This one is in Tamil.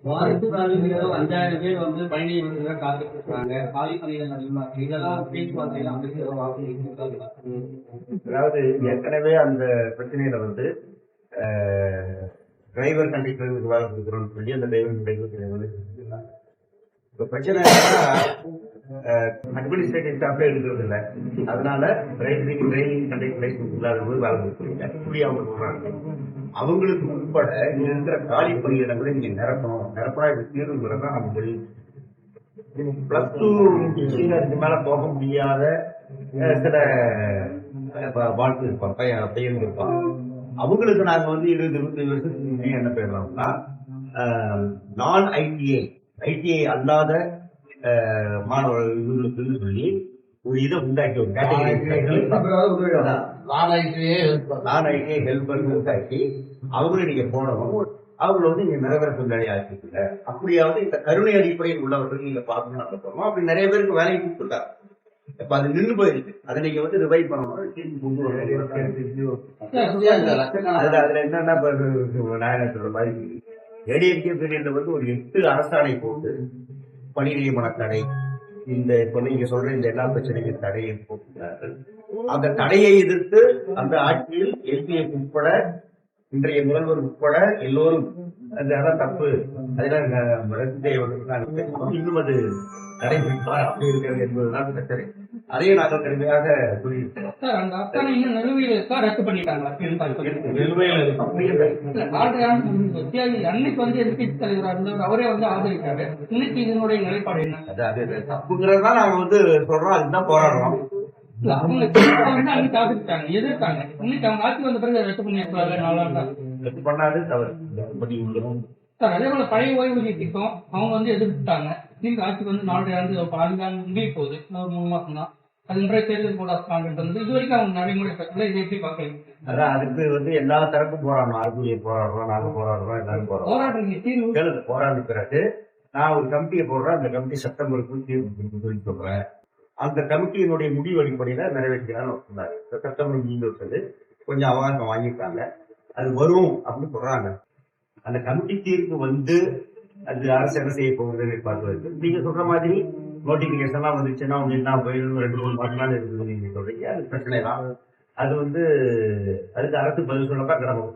வாரத்துக்கு 5000 பேர் வந்து பயணி காத்துட்டு இருக்காங்க. காலி பணிகள் அதிகமா இருக்கு. இதெல்லாம் பேச்சுவார்த்தையில அமைச்சர் வாக்கு இருக்காங்களா? அதாவது ஏற்கனவே அந்த பிரச்சனையில வந்து டிரைவர் கண்டக்டருக்கு வேலை கொடுக்குறோம்னு சொல்லி அந்த டிரைவர் கண்டக்டர் இப்ப பிரச்சனை அட்மினிஸ்ட்ரேட்டிவ் ஸ்டாஃபே எடுக்கிறது இல்லை. அதனால டிரைவிங் கண்டக்டர் லைசன்ஸ் இல்லாதவங்க வேலை கொடுக்குறீங்க இப்படி அவங்க சொல்றாங்க. அவங்களுக்கு உட்பட இருக்கிற காலி பணியிடங்களை நீங்க நிரப்பனா இது தீர்வுங்கிறதா நம்ம பிளஸ் டூ இதுக்கு மேல போக முடியாத சில வாழ்க்கை இருப்பான் பையன் இருப்பான். அவங்களுக்கு நாங்க வந்து 20-25 வருஷத்துக்கு முன்னே என்ன பண்ணலாம்னா நான் ஐடிஐ அல்லாத மாணவர்களுக்கு சொல்லி ஒரு இதை உண்டாக்கி ஒரு கேட்டகரி ஹெல்பர் உண்டாக்கி அவங்களும் நீங்க போனவங்க அவங்களை வந்து நீங்க நிறைவேற கொஞ்சம் ஆக்கிட்டு அப்படியாவது இந்த கருணை அடிப்படையில் உள்ளவர்கள் நீங்க பார்க்கணும் போறோம். அப்படி நிறைய பேருக்கு வேலையை கொடுத்துருக்காங்க. இப்ப அது நின்று போயிருக்கு. அதை நீங்க வந்து ரிவைவ் பண்ணணும். அதுல என்னன்னா நான் சொல்ற மாதிரி ஏடிஎம்கே பீரியட்ல வந்து ஒரு 8 அரசாணை போட்டு பணி நியமன தடை, இந்த இப்ப நீங்க சொல்ற இந்த எல்லா பிரச்சனையும் தடையை போட்டுக்கிறார்கள். அந்த தடையை எதிர்த்து அந்த ஆட்சியில் எல்பிஎஃப் உட்பட இன்றைய முதல்வர் உட்பட எல்லோரும் அதான் தப்பு, அதெல்லாம் இன்னும் அது நடைபெற்றார் அப்படி இருக்கிறது என்பதுதான் பிரச்சனை. அதையும் நாங்கள் கடுமையாக அவரே வந்து ஆதரிக்காரு. இன்னைக்கு இதனுடைய நிலைப்பாடு என்ன? தப்புங்கிறதுதான் நாங்க வந்து சொல்றோம், அதுதான் போராடுறோம். எதிர்த்தாங்க. இன்னைக்கு அவங்க ஆட்சி வந்த பிறகு ரத்து பண்ணாது தவறு. அதே போல பழைய ஓய்வூதிய திட்டம் அவங்க வந்து எதிர்த்துட்டாங்க. நீங்க ஆட்சிக்கு வந்து 4 ஆண்டு முடிய போகுது, 3 மாசம் தான். அது இன்றைய தேர்தல் கூட இது வரைக்கும் அவங்க நடைமுறை இதை எப்படி பார்க்கலாம்? அதான் அதுக்கு வந்து எல்லா தரப்பும் போராடணும். ஆர்பிஐ போராடுறோம், நாங்க போராடுறோம், எல்லாரும் போராடுறோம். போராடின பிறகு நான் ஒரு கமிட்டியை போடுறேன். அந்த கமிட்டி செப்டம்பருக்கு தீர்வு சொல்லி சொல்றேன். அந்த கமிட்டியினுடைய முடிவு அடிப்படையில நிறைவேற்றினாலும் சொன்னாரு. செப்டம்பர் முடிந்து விட்டது, கொஞ்சம் அவகாசம் வாங்கிட்டாங்க. அது வரும் அப்படின்னு சொல்றாங்க. அந்த கமிட்டி தீர்ப்பு வந்து அது அரசு என்ன செய்ய போகுதுன்னு பார்த்து நீங்க சொல்ற மாதிரி நோட்டிபிகேஷன் எல்லாம் வந்துச்சுன்னா என்ன போயிடும் 2-3 மாசம் நாள் இருக்குது நீங்க சொல்றீங்க. அது பிரச்சனை தான். அது வந்து அதுக்கு அரசு பதில் சொல்லதான் கிடக்கும்.